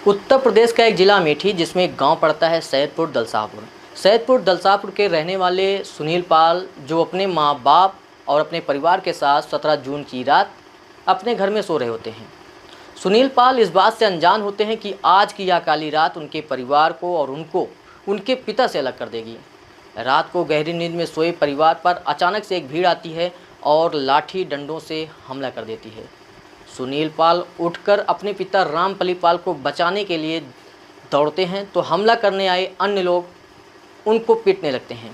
उत्तर प्रदेश का एक ज़िला अमेठी जिसमें एक गांव पड़ता है सैदपुर दलसापुर। सैदपुर दलसापुर के रहने वाले सुनील पाल जो अपने माँ बाप और अपने परिवार के साथ 17 जून की रात अपने घर में सो रहे होते हैं। सुनील पाल इस बात से अनजान होते हैं कि आज की यह काली रात उनके परिवार को और उनको उनके पिता से अलग कर देगी। रात को गहरी नींद में सोए परिवार पर अचानक से एक भीड़ आती है और लाठी डंडों से हमला कर देती है। सुनील पाल उठकर अपने पिता रामपली पाल को बचाने के लिए दौड़ते हैं तो हमला करने आए अन्य लोग उनको पीटने लगते हैं।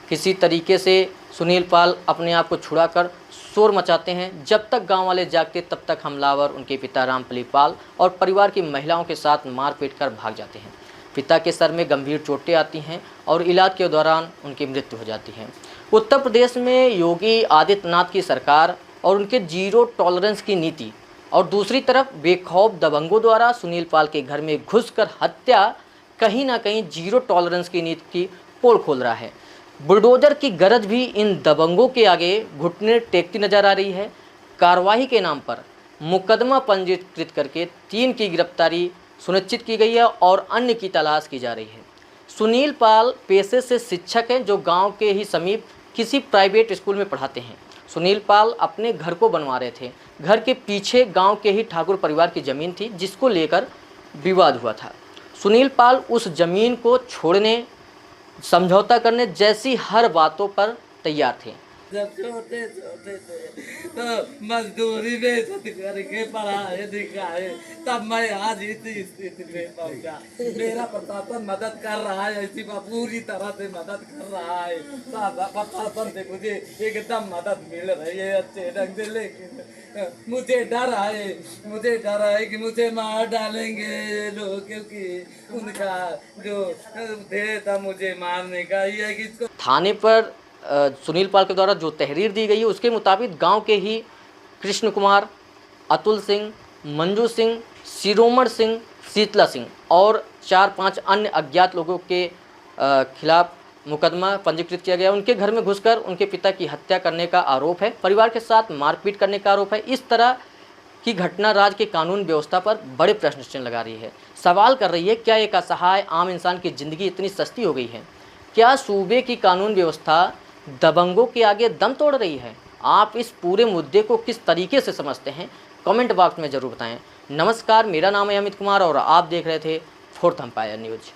किसी तरीके से सुनील पाल अपने आप को छुड़ाकर शोर मचाते हैं। जब तक गांव वाले जागते तब तक हमलावर उनके पिता रामपली पाल और परिवार की महिलाओं के साथ मारपीट कर भाग जाते हैं। पिता के सर में गंभीर चोटें आती हैं और इलाज के दौरान उनकी मृत्यु हो जाती है। उत्तर प्रदेश में योगी आदित्यनाथ की सरकार और उनके जीरो टॉलरेंस की नीति और दूसरी तरफ बेखौफ दबंगों द्वारा सुनील पाल के घर में घुसकर हत्या कहीं ना कहीं जीरो टॉलरेंस की नीति की पोल खोल रहा है। बुलडोजर की गरज भी इन दबंगों के आगे घुटने टेकती नजर आ रही है। कार्रवाई के नाम पर मुकदमा पंजीकृत करके 3 की गिरफ्तारी सुनिश्चित की गई है और अन्य की तलाश की जा रही है। सुनील पाल पेशे से शिक्षक हैं जो गांव के ही समीप किसी प्राइवेट स्कूल में पढ़ाते हैं। सुनील पाल अपने घर को बनवा रहे थे। घर के पीछे गांव के ही ठाकुर परिवार की ज़मीन थी जिसको लेकर विवाद हुआ था। सुनील पाल उस ज़मीन को छोड़ने, समझौता करने जैसी हर बातों पर तैयार थे। जब छोटे छोटे थे तो मजदूरी मेहनत करके पढ़ाए लिखाए, तब मैं आज इस स्थिति में पहुंचा। मेरा प्रशासन मदद कर रहा है, ऐसी पूरी तरह से मदद कर रहा है। प्रशासन से मुझे एकदम मदद मिल रही है अच्छे ढंग से, लेकिन मुझे डर है कि मुझे मार डालेंगे ये लोग, क्योंकि उनका जो ध्येय था मुझे मारने का ही है। कि थाने पर सुनील पाल के द्वारा जो तहरीर दी गई है उसके मुताबिक गांव के ही कृष्ण कुमार, अतुल सिंह, मंजू सिंह, शिरोमण सिंह, शीतला सिंह और 4-5 अन्य अज्ञात लोगों के खिलाफ मुकदमा पंजीकृत किया गया। उनके घर में घुसकर उनके पिता की हत्या करने का आरोप है, परिवार के साथ मारपीट करने का आरोप है। इस तरह की घटना राज्य के कानून व्यवस्था पर बड़े प्रश्न चिन्ह लगा रही है। सवाल कर रही है, क्या एक असहाय आम इंसान की ज़िंदगी इतनी सस्ती हो गई है? क्या सूबे की कानून व्यवस्था दबंगों के आगे दम तोड़ रही है? आप इस पूरे मुद्दे को किस तरीके से समझते हैं, कमेंट बॉक्स में ज़रूर बताएं। नमस्कार, मेरा नाम है अमित कुमार और आप देख रहे थे 4th एम्पायर न्यूज़।